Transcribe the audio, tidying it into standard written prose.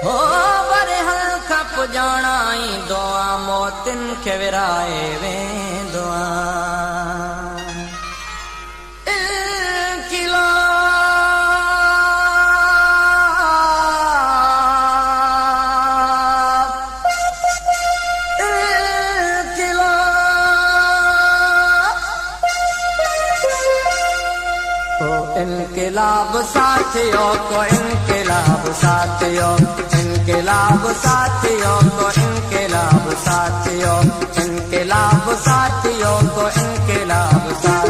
हो बरहल खप जानाई दुआ मोतिन के विराए वेंदो इनकलाब साथियों को इनकलाब साथियों इनकलाब साथियों को इनकलाब साथियों इनकलाब साथियों को इनकलाब साथियों